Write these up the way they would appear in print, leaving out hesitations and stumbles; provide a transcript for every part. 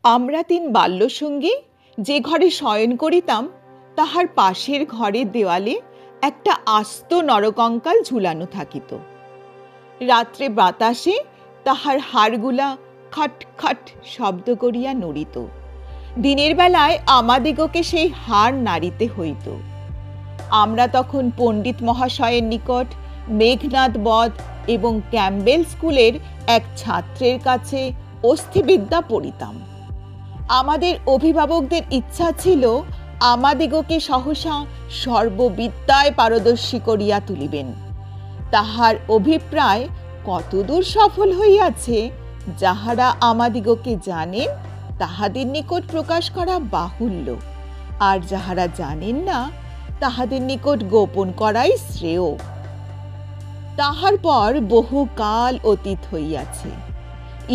আমরা তিন বাল্যসঙ্গী যে ঘরে শয়ন করিতাম তাহার পাশের ঘরের দেওয়ালে একটা আস্ত নরকঙ্কাল ঝুলানো থাকিত। রাত্রে বাতাসে তাহার হাড়গুলা খট খট শব্দ করিয়া নড়িত। দিনের বেলায় আমাদিগকে সেই হাড় নাড়িতে হইত। আমরা তখন পণ্ডিত মহাশয়ের নিকট মেঘনাদ বধ এবং ক্যাম্বেল স্কুলের এক ছাত্রের কাছে অস্থিবিদ্যা পড়িতাম। আমাদের অভিভাবকদের ইচ্ছা ছিল আমাদিগকে সহসা সর্ববিদ্যায় পারদর্শী করিয়া তুলিবেন। তাহার অভিপ্রায় কতদূর সফল হইয়াছে যাহারা আমাদিগকে জানেন তাহাদের নিকট প্রকাশ করা বাহুল্য, আর যাহারা জানেন না তাহাদের নিকট গোপন করাই শ্রেয়। তাহার পর বহু কাল অতীত হইয়াছে।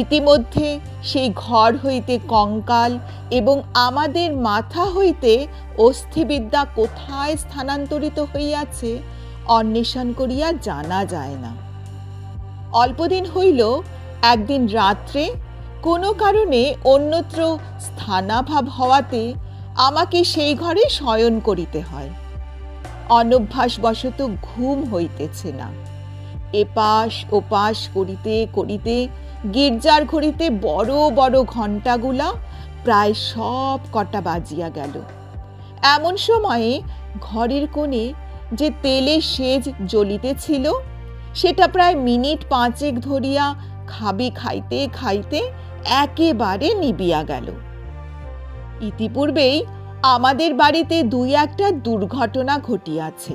ইতিমধ্যে সেই ঘর হইতে কঙ্কাল এবং আমাদের মাথা হইতে অস্থিবিদ্যা কোথায় স্থানান্তরিত হইয়াছে অন্বেষণ করিয়া জানা যায় না। অল্পদিন হইল একদিন রাত্রে কোনো কারণে অন্যত্র স্থানাভাব হওয়াতে আমাকে সেই ঘরে শয়ন করিতে হয়। অনভ্যাসবশত ঘুম হইতেছে না। এপাশ ওপাশ করিতে করিতে গির্জার ঘড়িতে বড় বড় ঘণ্টাগুলা প্রায় সব কটা বাজিয়া গেল। এমন সময়ে ঘরের কোণে যে তেলের সেজ জ্বলিতেছিল সেটা প্রায় মিনিট 5 ধরিয়া খাবি খাইতে খাইতে একেবারে নিবিয়া গেল। ইতিপূর্বেই আমাদের বাড়িতে 2-1টা দুর্ঘটনা ঘটিয়াছে,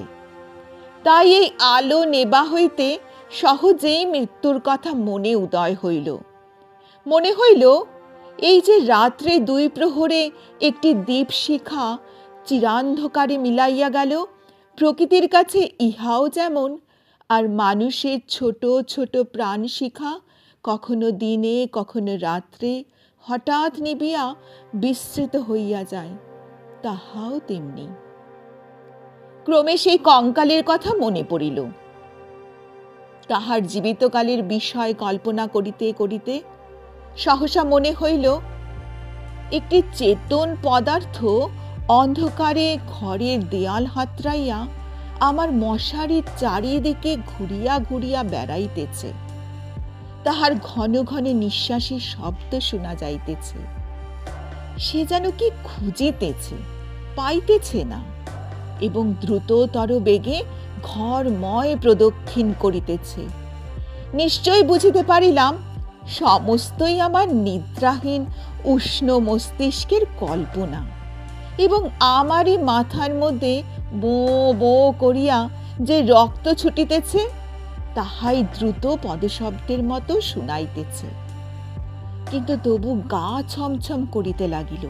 তাই এই আলো নেবা হইতে সহজেই মৃত্যুর কথা মনে উদয় হইল। মনে হইল এই যে রাত্রে 2 প্রহরে একটি দীপশিখা চিরান্ধকারে মিলাইয়া গেল, প্রকৃতির কাছে ইহাও যেমন, আর মানুষের ছোট ছোট প্রাণ শিখা কখনো দিনে কখনো রাত্রে হঠাৎ নিবিয়া বিস্মৃত হইয়া যায়, তাহাও তেমনি। ক্রমে সেই কঙ্কালের কথা মনে পড়িল। তাহার জীবিতকালের বিষয় কল্পনা করিতে করিতে সহসা মনে হইল একটি চেতন পদার্থ অন্ধকারে ঘরের দেয়াল হাতড়াইয়া আমার মশারির চারিদিকে ঘুরিয়া ঘুরিয়া বেড়াইতেছে। তাহার ঘন ঘন নিঃশ্বাসের শব্দ শোনা যাইতেছে। সে যেন কি খুঁজিতেছে, পাইতেছে না, এবং দ্রুততর বেগে ঘরময় প্রদক্ষিণ করিতেছে। নিশ্চয় বুঝিতে পারিলাম সমস্তই আমার নিদ্রাহীন উষ্ণ মস্তিষ্কের কল্পনা, এবং আমারই মাথার মধ্যে বো বো করিয়া যে রক্ত ছুটিতেছে তাহাই দ্রুত পদশব্দের মতো শুনাইতেছে। কিন্তু তবু গা ছমছম করিতে লাগিল।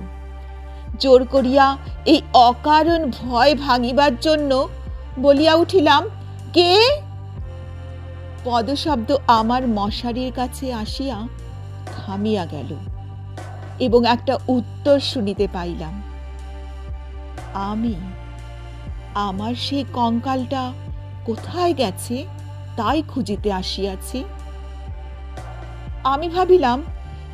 জোর করিয়া এই অকারণ ভয় ভাঙিবার জন্য বলিয়া উঠিলাম, কে? পদশব্দ আমার মশারির কাছে আসিয়া থামিয়া গেল এবং একটা উত্তর শুনিতে পাইলাম। আমি। আমার সেই কঙ্কালটা কোথায় গেছে তাই খুঁজিতে আসিয়াছি। আমি ভাবিলাম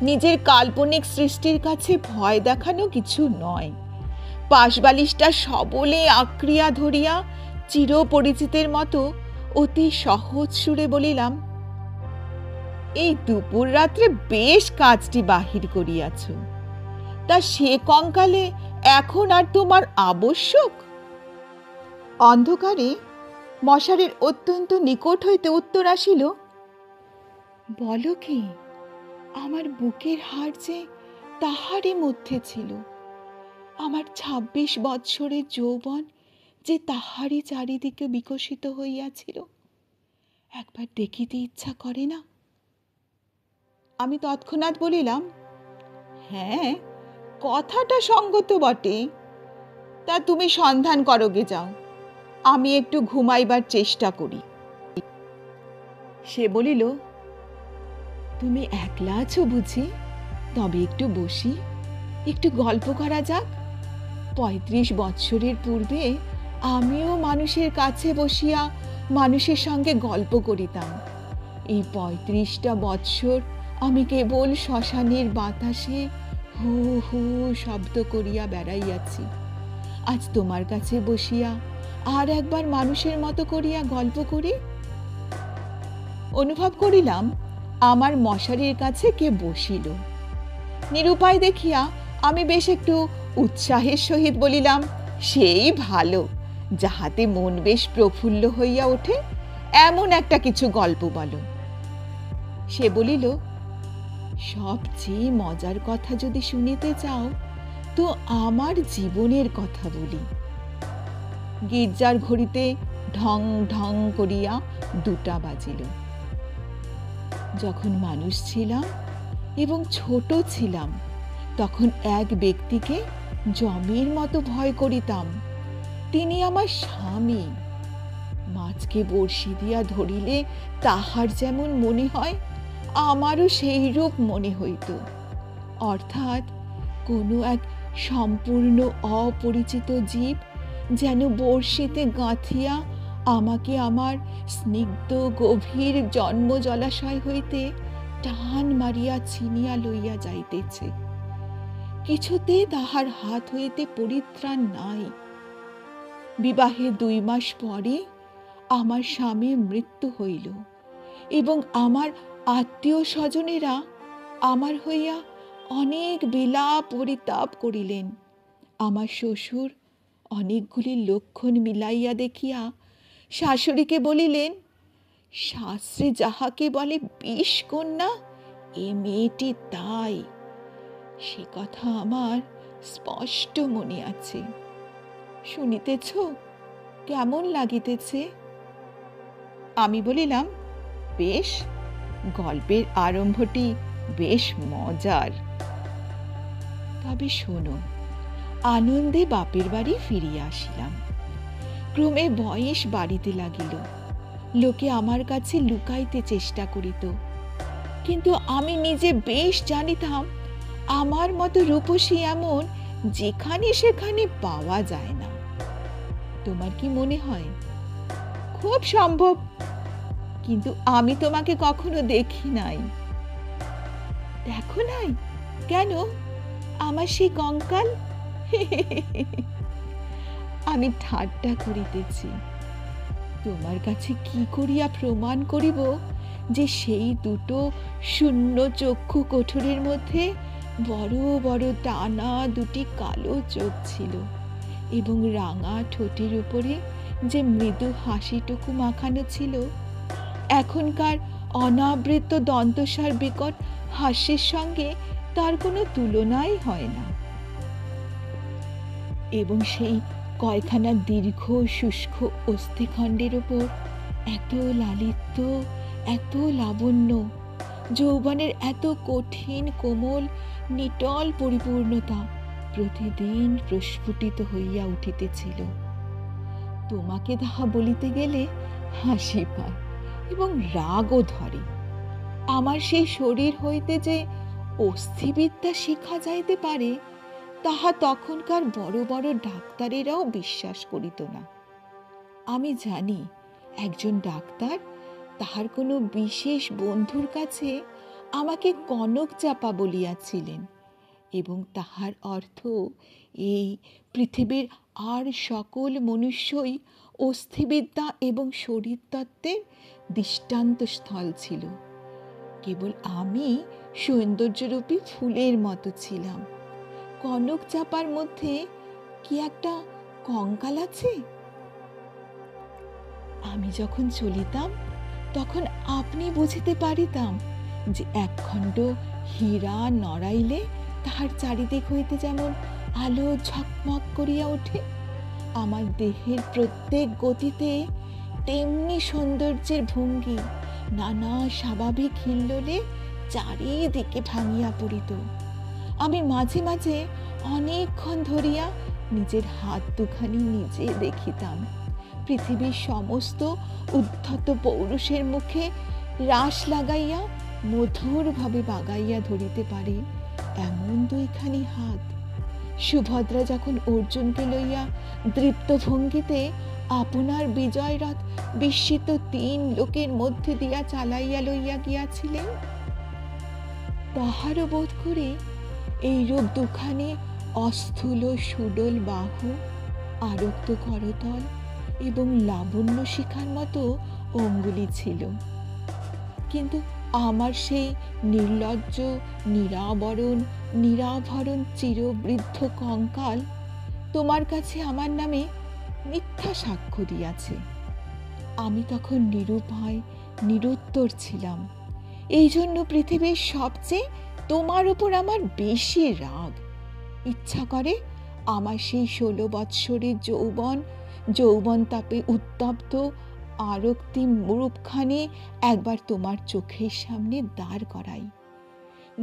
নিজের কাল্পনিক সৃষ্টির কাছে ভয় দেখানো কিছু নয়। পাশবালিশটা সবলে আঁকড়িয়া ধরিয়া চিরপরিচিতের মতো অতি সহজ সুরে বলিলাম, এই দুপুর রাত্রে বেশ কাজটি বাহির করিয়াছ, তা সে কঙ্কালে এখন আর তোমার আবশ্যক? অন্ধকারে মশারির অত্যন্ত নিকট হইতে উত্তর আসিল, বলো কি? আমার বুকের হাড় যে তাহারই মধ্যে ছিল, আমার 26 বৎসরের যৌবন যে তাহারই চারিদিকে বিকশিত হইয়াছিল, একবার দেখিতে ইচ্ছা করে না? আমি তৎক্ষণাৎ বলিলাম, হ্যাঁ, কথাটা সঙ্গত বটে, তা তুমি সন্ধান করোগে যাও, আমি একটু ঘুমাইবার চেষ্টা করি। সে বলিল, তুমি একলা আছো বুঝি? তবে একটু বসি, একটু গল্প করা যাক। 35 বৎসরের পূর্বে আমিও মানুষের কাছে বসিয়া মানুষের সঙ্গে গল্প করিতাম। এই 35টা বৎসর আমি কেবল শ্মশানের বাতাসে হু হু শব্দ করিয়া বেড়াইয়াছি। আজ তোমার কাছে বসিয়া আর একবার মানুষের মতো করিয়া গল্প করি। অনুভব করিলাম আমার মশারির কাছে কে বসিল। নিরুপায় দেখিয়া আমি বেশ একটু উৎসাহের সহিত বলিলাম, সেই ভালো, যাহাতে মন বেশ প্রফুল্ল হইয়া ওঠে এমন একটা কিছু গল্প বলো। সে বলিল, সবচেয়ে মজার কথা যদি শুনিতে চাও তো আমার জীবনের কথা বলি। গির্জার ঘড়িতে ঢং ঢং করিয়া 2টা বাজিল। যখন মানুষ ছিলাম এবং ছোট ছিলাম তখন এক ব্যক্তিকে জমের মতো ভয় করিতাম। তিনি আমার স্বামী। মাছকে বড়শি দিয়া ধরিলে তাহার যেমন মনে হয় আমারও সেই রূপ মনে হইত। অর্থাৎ কোনো এক সম্পূর্ণ অপরিচিত জীব যেন বড়শিতে গাঁথিয়া আমাকে আমার স্নিগ্ধ গভীর জন্ম জলাশয় হইতে টান মারিয়া ছিনিয়া লইয়া যাইতেছে। কিছুতে তাহার হাত হইতে পরিত্রাণ নাই। বিবাহে 2 মাস পরে আমার স্বামীর মৃত্যু হইল এবং আমার আত্মীয় স্বজনেরা আমার হইয়া অনেক বিলাপ পরিতাপ করিলেন। আমার শ্বশুর অনেকগুলি লক্ষণ মিলাইয়া দেখিয়া শাশুড়িকে বলিলেন, শাস্ত্রে যাহাকে বলে বিষ কন্যা, এ মেয়েটি তাই। সে কথা আমার স্পষ্ট মনে আছে। শুনিতেছ কেমন লাগিতেছে? আমি বলিলাম, বেশ, গল্পের আরম্ভটি বেশ মজার। তবে শোনো। আনন্দে বাপের বাড়ি ফিরিয়া আসিলাম। ক্রমে বয়স বাড়িতে লাগিল। লোকে আমার কাছে লুকাইতে চেষ্টা করিত, কিন্তু আমি নিজে বেশ জানিতাম আমার মতো রূপসী এমন যেখানে সেখানে পাওয়া যায় না। তোমার কি মনে হয়? খুব সম্ভব, কিন্তু আমি তোমাকে কখনো দেখি নাই। দেখো নাই? কেন? আমার সেই কঙ্কাল? আমি ঠাট্টা করিতেছি। তোমার কাছে কি করিয়া প্রমাণ করিব যে সেই 2টো শূন্য চক্ষু কোঠরের মধ্যে বড় বড় টানা 2টি কালো চোখ ছিল এবং রাঙা ঠোঁটের উপরে যে মৃদু হাসিটুকু মাখানো ছিল, এখনকার অনাবৃত দন্তসার বিকট হাস্যের সঙ্গে তার কোনো তুলনাই হয় না। এবং সেই কয়খানা দীর্ঘ শুষ্ক অস্থিখণ্ডের ওপর এত লালিত্য, এত লাবণ্য, যৌবনের এত কঠিন কোমল নিটল পরিপূর্ণতা প্রতিদিন প্রস্ফুটিত হইয়া উঠিতেছিল। তোমাকে তাহা বলিতে গেলে হাসি পায় এবং রাগও ধরে। আমার সেই শরীর হইতে যে অস্থিবিদ্যা শিখা যাইতে পারে তাহা তখনকার বড় বড় ডাক্তারেরাও বিশ্বাস করিত না। আমি জানি একজন ডাক্তার তাহার কোনো বিশেষ বন্ধুর কাছে আমাকে কনক চাপা বলিয়াছিলেন এবং তাহার অর্থ এই পৃথিবীর আর সকল মনুষ্যই অস্থিবিদ্যা এবং শরীরতত্ত্বের দৃষ্টান্ত স্থল ছিল। কেবল আমি সৌন্দর্যরূপী ফুলের মতো ছিলাম। কনক চাপার মধ্যে কি একটা কঙ্কাল আছে? আমি যখন চলিতাম তখন আপনি বুঝিতে পারিতাম যে একখণ্ড হীরা নড়াইলে তাহার চারিদিক হইতে যেমন আলো ঝকমক করিয়া ওঠে, আমার দেহের প্রত্যেক গতিতে তেমনি সৌন্দর্যের ভঙ্গি নানা স্বাভাবিক হিল্লোলে চারিদিকে ভাঙিয়া পড়িত। আমি মাঝে মাঝে অনেকক্ষণ ধরিয়া নিজের হাত 2খানি নিজে দেখিতাম। পৃথিবীর সমস্ত উদ্ধত পৌরুষের মুখে রাশ লাগাইয়া মধুরভাবে বাগাইয়া ধরিতে পারে এমন 2খানি হাত। সুভদ্রা যখন অর্জুনকে লইয়া দৃপ্ত ভঙ্গিতে আপনার বিজয় রথ বিস্মিত 3 লোকের মধ্যে দিয়া চালাইয়া লইয়া গিয়াছিলেন, তাহারও বোধ করি এইরূপ দুখানে অস্থূল সুডল বাহু, আরক্ত করতল এবং লাবণ্য শিখার মতো অঙ্গুলি ছিল। কিন্তু আমার সেই নির্লজ্জ নিরাভরণ চিরবৃদ্ধ কঙ্কাল তোমার কাছে আমার নামে মিথ্যা সাক্ষ্য দিয়াছে। আমি তখন নিরুপায় নিরুত্তর ছিলাম। এই জন্য পৃথিবীর সবচেয়ে তোমার উপর আমার বেশি রাগ। ইচ্ছা করে আমার সেই 16 বৎসরের যৌবন তাপে উত্তপ্ত আরক্তিম রূপখানি একবার তোমার চোখের সামনে দাঁড় করাই।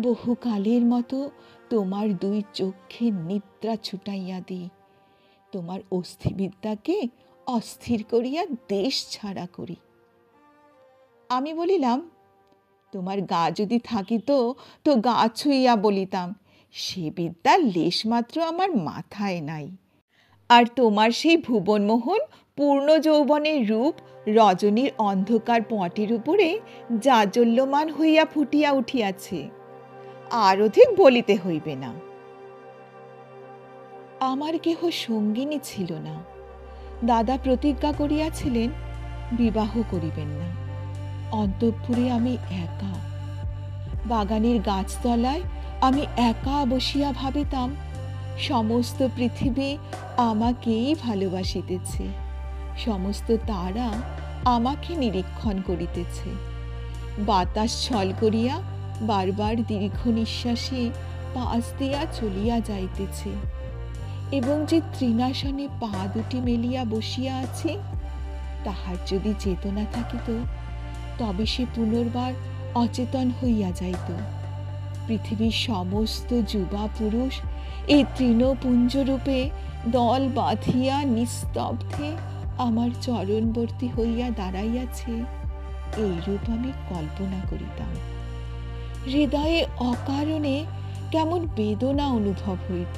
বহুকালের মতো তোমার 2 চক্ষে নিদ্রা ছুটাইয়া দিই। তোমার অস্থিবিদ্যাকে অস্থির করিয়া দেশ ছাড়া করি। আমি বলিলাম, তোমার গা যদি থাকিত তো গা ছুঁইয়া বলিতাম, সে বিদ্যা লেশমাত্র আমার মাথায় নাই। আর তোমার সেই ভুবনমোহন পূর্ণ যৌবনের রূপ রজনীর অন্ধকার পটের উপরে জাজ্বল্যমান হইয়া ফুটিয়া উঠিয়াছে, আর অধিক বলিতে হইবে না। আমার কেহ সঙ্গিনী ছিল না। দাদা প্রতিজ্ঞা করিয়াছিলেন বিবাহ করিবেন না। অন্তঃপুরে আমি একা, বাগানের গাছতলায় আমি একা বসিয়া ভাবিতাম সমস্ত পৃথিবী আমাকেই ভালোবাসিতেছে, সমস্ত তারা আমাকে নিরীক্ষণ করিতেছে। বাতাস ছল করিয়া বারবার দীর্ঘ নিঃশ্বাসে পাশ দিয়া চলিয়া যাইতেছে, এবং যে তৃণাসনে পা দুটি মেলিয়া বসিয়া আছে, তাহার যদি চেতনা থাকিত তবে সে পুনর্বার অচেতন হইয়া যাইত। পৃথিবীর সমস্ত যুবা পুরুষ এই তৃণপুঞ্জরূপে দল বাঁধিয়া নিস্তব্ধে আমার চরণবর্তী হইয়া দাঁড়াইয়াছে, এইরূপ আমি কল্পনা করিতাম। হৃদয়ে অকারণে কেমন বেদনা অনুভব হইত।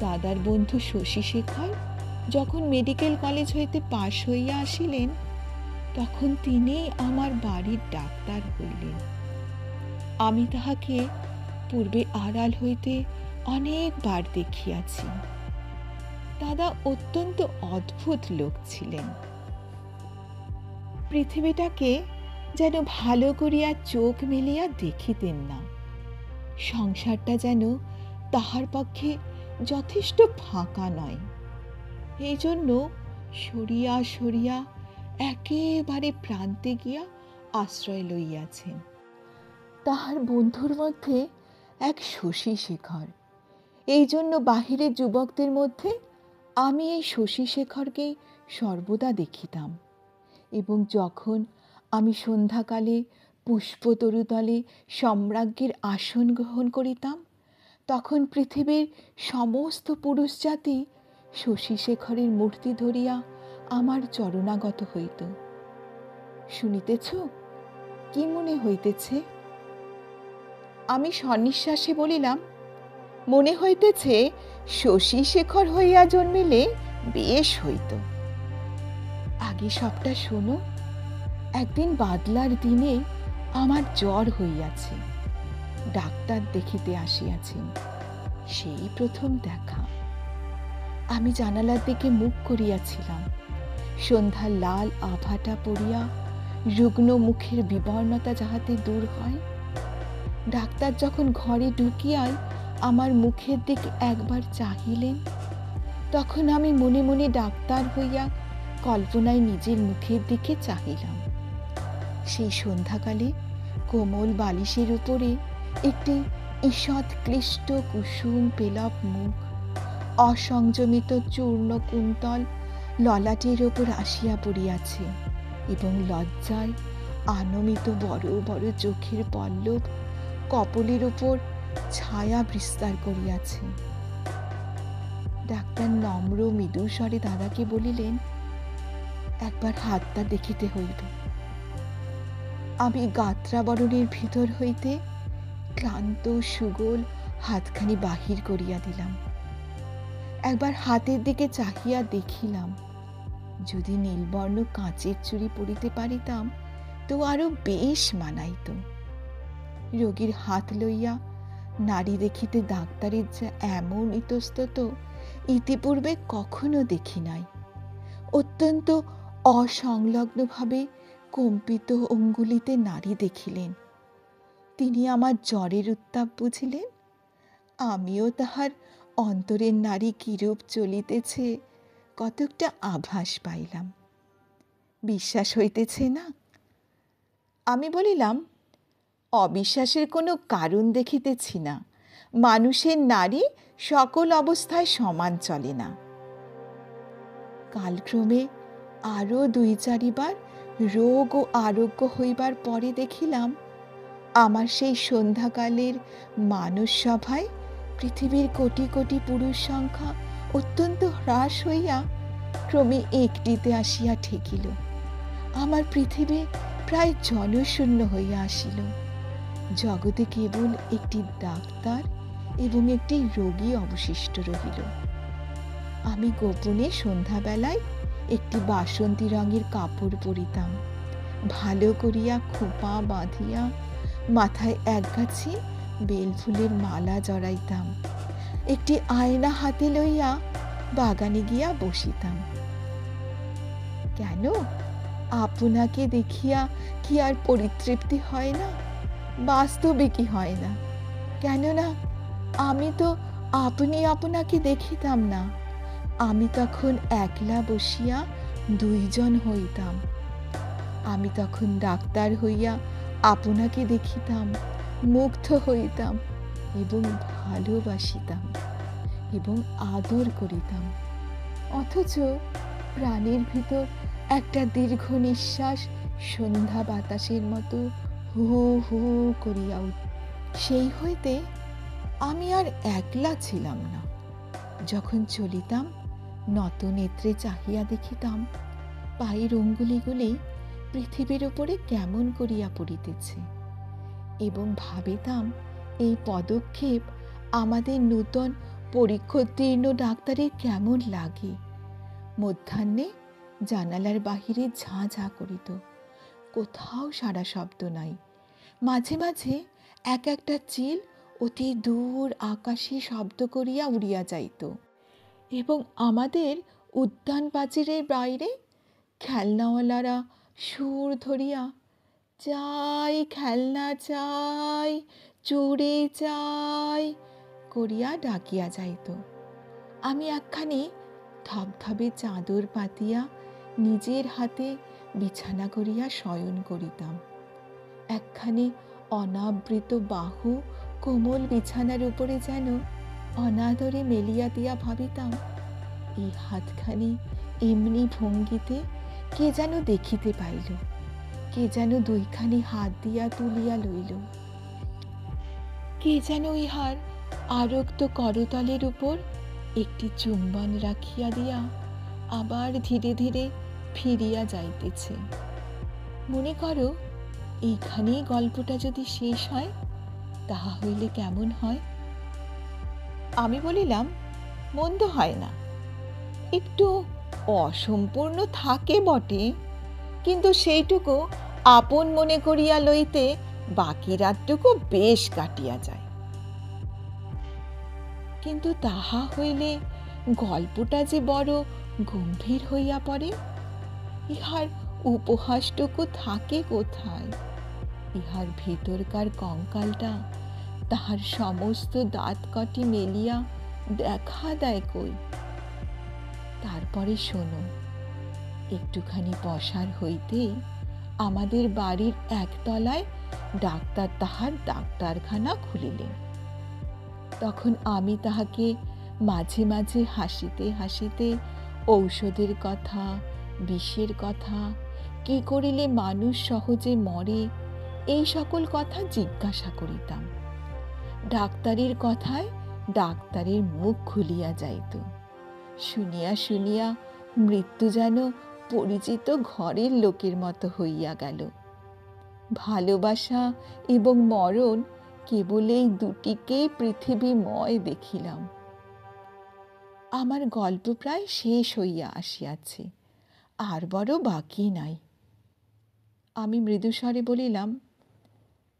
দাদার বন্ধু শশীশেখর যখন মেডিকেল কলেজ হইতে পাশ হইয়া আসিলেন, তখন তিনি আমার বাড়ির ডাক্তার হইলেন। আমি তাহাকে পূর্বে আড়াল হইতে অনেকবার দেখিয়াছি। দাদা অত্যন্ত অদ্ভুত লোক ছিলেন। পৃথিবীটাকে যেন ভালো করিয়া চোখ মেলিয়া দেখিতেন না। সংসারটা যেন তাহার পক্ষে যথেষ্ট ফাঁকা নয়। এই জন্য সরিয়া সরিয়া একেবারে প্রান্তে গিয়া আশ্রয় লইয়াছেন। তাহার বন্ধুর মধ্যে এক শশীশেখর। এই জন্য বাহিরের যুবকদের মধ্যে আমি এই শশীশেখরকেই সর্বদা দেখিতাম, এবং যখন আমি সন্ধ্যাকালে পুষ্পতরুতলে সম্রাজ্ঞীর আসন গ্রহণ করিতাম, তখন পৃথিবীর সমস্ত পুরুষ জাতি শশীশেখরের মূর্তি ধরিয়া আমার চরণাগত হইত। শুনিতেছ, কি মনে হইতেছে? আমি সনিশ্বাসে বলিলাম, মনে হইতেছে শশীশেখর হইয়া জন্মিলে বেশ হইত। আগে সবটা শোনো। একদিন বাদলার দিনে আমার জ্বর হইয়াছে। ডাক্তার দেখিতে আসিয়াছেন। সেই প্রথম দেখা। আমি জানালার দিকে মুখ করিয়াছিলাম। সন্ধ্যার লাল আভাটা পড়িয়া রুগ্ন মুখের বিবর্ণতা যাহাতে দূর হয়। ডাক্তার যখন ঘরে ঢুকিয়াই আমার মুখের দিকে একবার চাহিলেন, তখন আমি মনে মনে ডাক্তার হইয়া কল্পনায় নিজের মুখের দিকে চাহিলাম। সেই সন্ধ্যাকালে কোমল বালিশের উপরে একটি ঈষৎ ক্লিষ্ট কুসুম পেলব মুখ অসংযমিত চূর্ণ কুন্তল ললাটের ওপর আসিয়া পড়িয়াছে, এবং লজ্জায় আনমিত বড় বড় চোখের পল্লব কপলের উপর ছায়া বিস্তার করিয়াছে। ডাক্তার নম্র মৃদু স্বরে দাদাকে বলিলেন, একবার হাতটা দেখিতে হইবে। আমি গাত্রাবরণের ভিতর হইতে ক্লান্ত সুগোল হাতখানি বাহির করিয়া দিলাম। একবার হাতের দিকে চাহিয়া দেখিলাম, যদি নীলবর্ণ কাঁচের চুড়ি পরিতে পারিতাম তো আরো বেশ মানাইত। রোগীর হাত লইয়া নারী দেখিতে ডাক্তারের যা এমন ইতস্তত ইতিপূর্বে কখনো দেখি নাই। অত্যন্ত অসংলগ্নভাবে কম্পিত অঙ্গুলিতে নারী দেখিলেন। তিনি আমার জ্বরের উত্তাপ বুঝিলেন। আমিও তাহার অন্তরের নারী কিরূপ চলিতেছে কতকটা আভাস পাইলাম। বিশ্বাস হইতেছে না? আমি বলিলাম, অবিশ্বাসের কোনো কারণ দেখিতেছি না। মানুষের নারী সকল অবস্থায় সমান চলে না। কালক্রমে আরও ২-৪বার রোগ ও আরোগ্য হইবার পরে দেখিলাম আমার সেই সন্ধ্যাকালের মানস সভায় পৃথিবীর কোটি কোটি পুরুষ সংখ্যা অত্যন্ত হ্রাস হইয়া ক্রমে একটিতে আসিয়া ঠেকিল। আমার পৃথিবী প্রায় জনশূন্য হইয়া আসিল। জগতে কেবল একটি ডাক্তার এবং একটি রোগী অবশিষ্ট রহিল। আমি গোপনে সন্ধ্যাবেলায় একটি বাসন্তী রঙের কাপড় পরিতাম, ভালো করিয়া খোঁপা বাঁধিয়া মাথায় একগাছি বেলফুলের মালা জড়াইতাম, একটি আয়না হাতে লইয়া বাগানে গিয়া বসিতাম। কেন? আপনাকে দেখিয়া কি আর পরিতৃপ্তি হয় না? বাস্তবে কি হয় না? কেননা আমি তো আপনি আপনাকে দেখিতাম না। আমি তখন একলা বসিয়া ২ জন হইতাম। আমি তখন ডাক্তার হইয়া আপনাকে দেখিতাম, মুগ্ধ হইতাম এবং ভালোবাসিতাম এবং আদর করিতাম। অথচ প্রাণের ভিতর একটা দীর্ঘ নিঃশ্বাস সন্ধ্যা বাতাসের মতো হু হু করিয়া সেই হইতে আমি আর একলা ছিলাম না। যখন চলিতাম নত নেত্রে চাহিয়া দেখিতাম পায়ের অঙ্গুলিগুলি পৃথিবীর উপরে কেমন করিয়া পড়িতেছে এবং ভাবিতাম এই পদক্ষেপ আমাদের নূতন পরীক্ষোত্তীর্ণ ডাক্তারের কেমন লাগে। মধ্যাহ্নে জানালার বাহিরে ঝাঁ ঝাঁ করিত, কোথাও সারা শব্দ নাই। মাঝে মাঝে এক একটা চিল অতি দূর আকাশে শব্দ করিয়া উড়িয়া যাইত এবং আমাদের উদ্যান প্রাচীরের বাইরে খেলনাওয়ালারা সুর ধরিয়া চাই খেলনা চাই, চুড়ি চাই করিয়া ডাকিয়া যাইত। আমি একখানি ধবধবে চাদর পাতিয়া নিজের হাতে বিছানা করিয়া শয়ন করিতাম। একখানি অনাবৃত বাহু কোমল বিছানার উপরে যেন অনাদরে মেলিয়া দিয়া ভাবিতাম, এই হাতখানি এমনি ভঙ্গিতে কে যেন দেখিতে পাইল, কে যেন 2খানি হাত দিয়া তুলিয়া লইল, কে যেন ইহার আরক্ত করতলের উপর একটি চুম্বন রাখিয়া দিয়া আবার ধীরে ধীরে ফিরিয়া যাইতেছে। মনে করো, এইখানেই গল্পটা যদি শেষ হয় তাহা হইলে কেমন হয়? আমি বলিলাম, মন্দ হয় না, একটু অসম্পূর্ণ থাকে বটে, কিন্তু সেইটুকু আপন মনে করিয়া লইতে বাকি রাতটুকু বেশ কাটিয়া যায়। কিন্তু তাহা হইলে গল্পটা যে বড় গম্ভীর হইয়া পড়ে। ইহার উপহাসটুকু থাকে কোথায়? ইহার ভিতরকার কঙ্কালটা তাহার সমস্ত দাঁত কটি মেলিয়া দেখা দেয় কই? তারপরে শোনো, একটুখানি পসার হইতে আমাদের বাড়ির একতলায় ডাক্তার তাহার ডাক্তারখানা খুলিলেন। তখন আমি তাহাকে মাঝে মাঝে হাসিতে হাসিতে ঔষধের কথা, বিষের কথা, কি করিলে মানুষ সহজে মরে, এই সকল কথা জিজ্ঞাসা করিতাম। ডাক্তারের কথায় ডাক্তারের মুখ খুলিয়া যাইত। শুনিয়া শুনিয়া মৃত্যু যেন পরিচিত ঘরের লোকের মতো হইয়া গেল। ভালোবাসা এবং মরণ কেবল এই দুটিকেই পৃথিবীময় দেখিলাম। আমার গল্প প্রায় শেষ হইয়া আসিয়াছে, আর বড় বাকি নাই। আমি মৃদুস্বরে বলিলাম,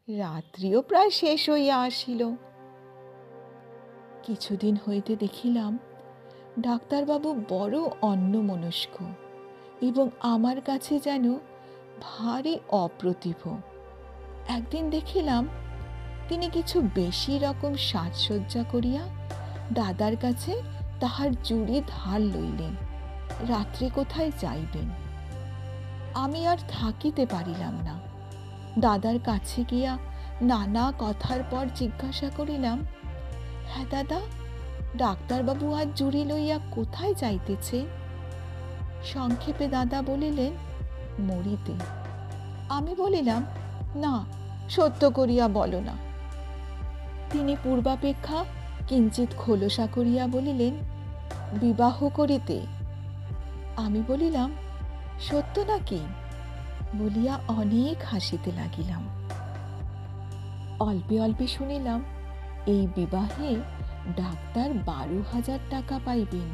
রাত্রিও প্রায় শেষ হইয়া আসিল। কিছুদিন হইতে দেখিলাম ডাক্তারবাবু বড় অন্যমনস্ক এবং আমার কাছে যেন ভারী অপ্রতিভ। একদিন দেখিলাম তিনি কিছু বেশি রকম সাজসজ্জা করিয়া দাদার কাছে তাহার চুড়ি ধার লইলেন, রাত্রে কোথায় যাইবেন। আমি আর থাকিতে পারিলাম না। দাদার কাছে গিয়া নানা কথার পর জিজ্ঞাসা করিলাম, হ্যাঁ দাদা, ডাক্তারবাবু আজ জুড়ি লইয়া কোথায় যাইতেছে? সংক্ষেপে দাদা বলিলেন, মরিতে। আমি বলিলাম, না, সত্য করিয়া বলো না। তিনি পূর্বাপেক্ষা কিঞ্চিত খোলসা করিয়া বলিলেন, বিবাহ করিতে। আমি বলিলাম, সত্য নাকি? বলিয়া অনেক হাসিতে লাগিলাম। অল্পে অল্পে শুনিলাম এই বিবাহে ডাক্তার 12,000 টাকা পাইবেন।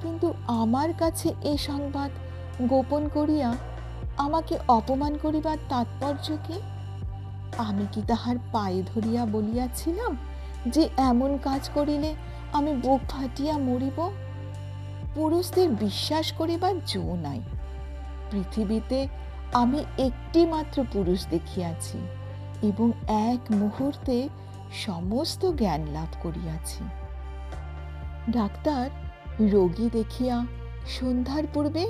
কিন্তু আমার কাছে এ সংবাদ গোপন করিয়া আমাকে অপমান করিবার তাৎপর্য কি? আমি কি তাহার পায়ে ধরিয়া বলিয়াছিলাম যে এমন কাজ করিলে আমি বুক ফাটিয়া মরিব? পুরুষদের বিশ্বাস করিবার জো নাই। পৃথিবীতে আমি একটি মাত্র পুরুষ দেখিয়াছি এবং এক মুহূর্তে সমস্ত জ্ঞান লাভ করিয়াছি। ডাক্তার রোগী দেখিয়া সন্ধ্যার পূর্বে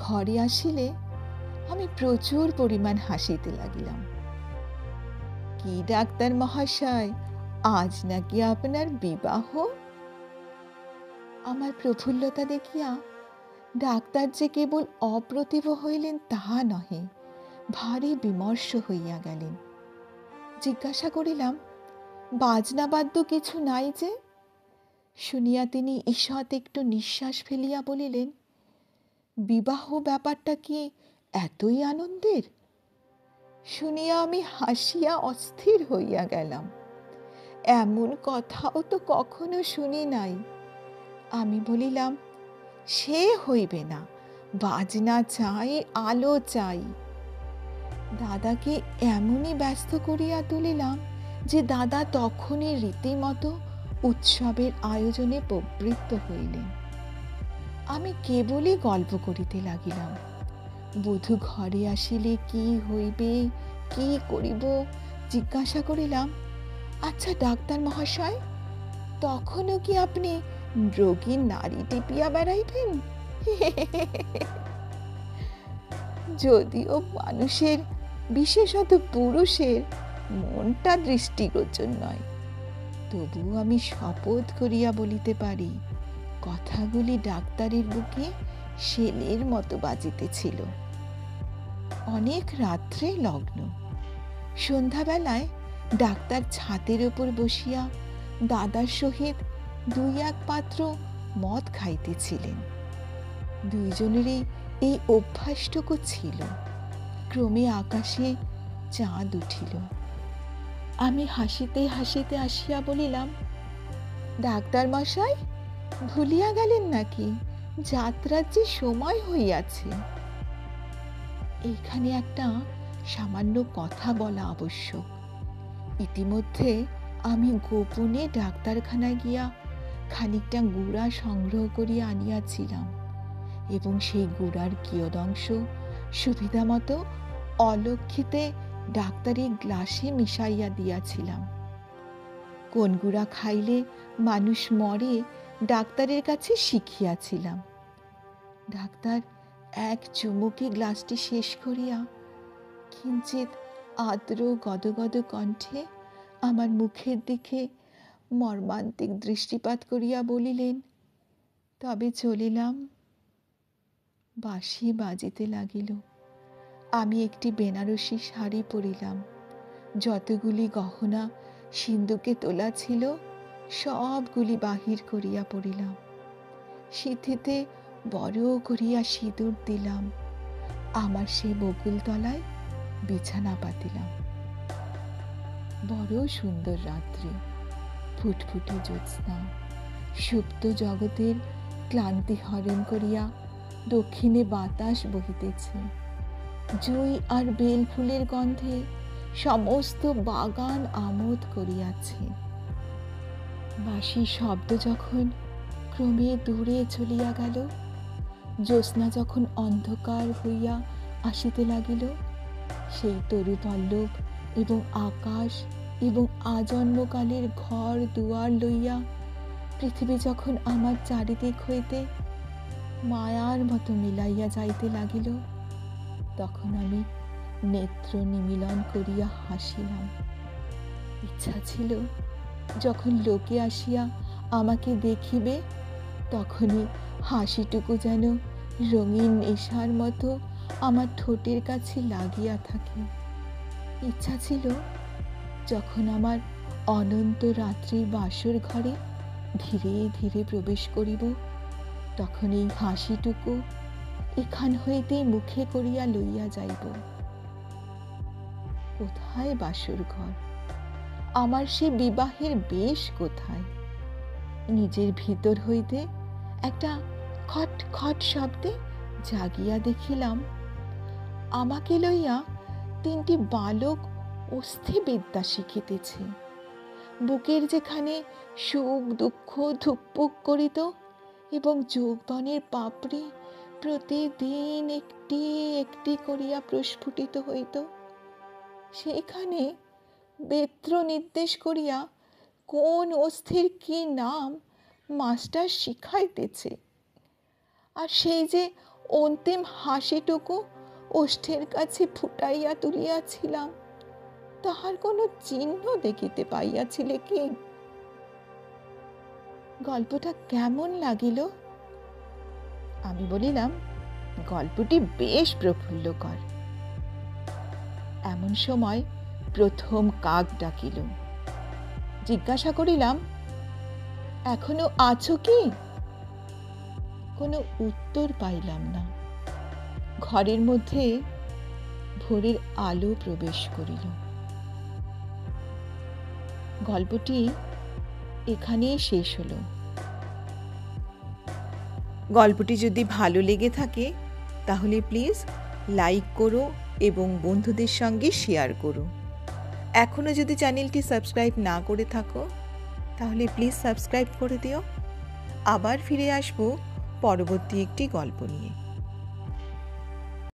ঘরে আসিলে আমি প্রচুর পরিমাণ হাসিতে লাগিলাম। কি ডাক্তার মহাশয়, আজ নাকি আপনার বিবাহ? আমার প্রফুল্লতা দেখিয়া ডাক্তার যে কেবল অপ্রতিভ হইলেন তাহা নহে, ভারী বিমর্ষ হইয়া গেলেন। জিজ্ঞাসা করিলাম, বাজনা বাদ্য কিছু নাই যে? শুনিয়া তিনি ঈষৎ একটু নিঃশ্বাস ফেলিয়া বলিলেন, বিবাহ ব্যাপারটা কি এতই আনন্দের? শুনিয়া আমি হাসিয়া অস্থির হইয়া গেলাম। এমন কথাও তো কখনো শুনি নাই। আমি বলিলাম, সে হইবে না, বাজনা চাই, আলো চাই। দাদাকে এমনই ব্যস্ত করিয়া তুলিলাম যে দাদা তখনই রীতিমতো উৎসবের আয়োজনে প্রবৃত্ত হইলেন। আমি কেবলই গল্প করিতে লাগিলাম। বধূ ঘরে আসিলে কি হইবে, কি করিব জিজ্ঞাসা করিলাম। আচ্ছা ডাক্তার মহাশয়, তখনও কি আপনি রোগীর নাড়ি টিপিয়া বেড়াইবেন? যদিও মানুষের, বিশেষত পুরুষের মনটা দৃষ্টিগোচর নয়, তবু আমি শপথ করিয়া বলিতে পারি কথাগুলি ডাক্তারের বুকে শেলের মতো বাজিতেছিল। অনেক রাত্রে লগ্ন। সন্ধ্যাবেলায় ডাক্তার ছাতের ওপর বসিয়া দাদার সহিত 2-1 পাত্র মদ খাইতেছিলেন। দুইজনেরই এই অভ্যাসটুকু ছিল। ক্রমে আকাশে চাঁদ উঠিল। আমি হাসিতে হাসিতে আসিয়া বলিলাম, ডাক্তার মশাই, ভুলিয়া গেলেন নাকি যাত্রার যে সময় হইয়াছে? এইখানে একটা সামান্য কথা বলা আবশ্যক। ইতিমধ্যে আমি গোপনে ডাক্তারখানায় গিয়া খানিকটা গুড়া সংগ্রহ করিয়া আনিয়াছিলাম এবং সেই গুড়ার কিয়দংশ সুবিধা মতো অলক্ষিতে ডাক্তারের গ্লাসে মিশাইয়া দিয়াছিলাম। কোন গুড়া খাইলে মানুষ মরে ডাক্তারের কাছে শিখিয়াছিলাম। ডাক্তার এক চুমুকে গ্লাসটি শেষ করিয়া কিঞ্চিত আর্দ্র গদগদ কণ্ঠে আমার মুখের দিকে মর্মান্তিক দৃষ্টিপাত করিয়া বলিলেন, তবে চলিলাম। বাঁশি বাজিতে লাগিল। আমি একটি বেনারসি শাড়ি পরিলাম। যতগুলি গহনা সিন্ধুকে তোলা ছিল সবগুলি বাহির করিয়া পড়িলাম। সিঁথিতে বড় করিয়া সিঁদুর দিলাম। আমার সেই বকুলতলায় বিছানা পাতিলাম। বড় সুন্দর রাত্রি। ফুটফুটে জ্যোৎস্না সুপ্ত জগতের ক্লান্তি হরণ করিয়া দক্ষিণে বাতাস বহিতেছে। জুঁই আর বেল ফুলের গন্ধে সমস্ত বাগান আমোদ করিয়াছে। বাঁশির শব্দ যখন ক্রমে দূরে চলিয়া গেল, জ্যোৎস্না যখন অন্ধকার হইয়া আসিতে লাগিল, সেই তরু পল্লব এবং আকাশ এবং আজন্মকালের ঘর দুয়ার লইয়া পৃথিবী যখন আমার চারিদিক হইতে মায়ার মতো মিলাইয়া যাইতে লাগিল, তখন আমি নেত্র নিমীলন করিয়া হাসিলাম। ইচ্ছা ছিল যখন লোকে আসিয়া আমাকে দেখিবে, তখনই হাসিটুকু যেন রঙিন নেশার মতো আমার ঠোঁটের কাছে লাগিয়া থাকে। ইচ্ছা ছিল যখন আমার অনন্ত রাত্রির বাসর ঘরে ধীরে ধীরে প্রবেশ করিব, তখন এই হাসিটুকু এখান হইতে মুখে করিয়া লইয়া যাইব। কোথায় বাসর ঘর? আমার সে বিবাহের বেশ কোথায়? নিজের ভিতর হইতে একটা খট খট শব্দে জাগিয়া দেখিলাম আমাকে লইয়া 3টি বালক অস্থিবিদ্যা শিখিতেছে। বুকের যেখানে সুখ দুঃখ ধুকপুক করিত এবং যৌবনের পাপড়ি প্রতিদিন একটি একটি করিয়া প্রস্ফুটিত হইত, সেইখানে বেত্র নির্দেশ করিয়া কোন অস্থির কি নাম মাস্টার শিখাইতেছে। আর সেই যে অন্তিম হাসিটুকু ওষ্ঠের কাছে ফুটাইয়া তুলিয়াছিলাম, তাহার কোনো চিহ্ন দেখিতে পাইয়াছিলে কি? গল্পটা কেমন লাগিল? আমি বলিলাম, গল্পটি বেশ প্রফুল্লকর। এমন সময় প্রথম কাক ডাকিল। জিজ্ঞাসা করিলাম, এখনো আছো কি? কোনো উত্তর পাইলাম না। ঘরের মধ্যে ভোরের আলো প্রবেশ করিল। গল্পটি এখানেই শেষ হলো। গল্পটি যদি ভালো লেগে থাকে তাহলে প্লিজ লাইক করো এবং বন্ধুদের সঙ্গে শেয়ার করো। এখনও যদি চ্যানেলটি সাবস্ক্রাইব না করে থাকো তাহলে প্লিজ সাবস্ক্রাইব করে দিও। আবার ফিরে আসবো পরবর্তী একটি গল্প নিয়ে।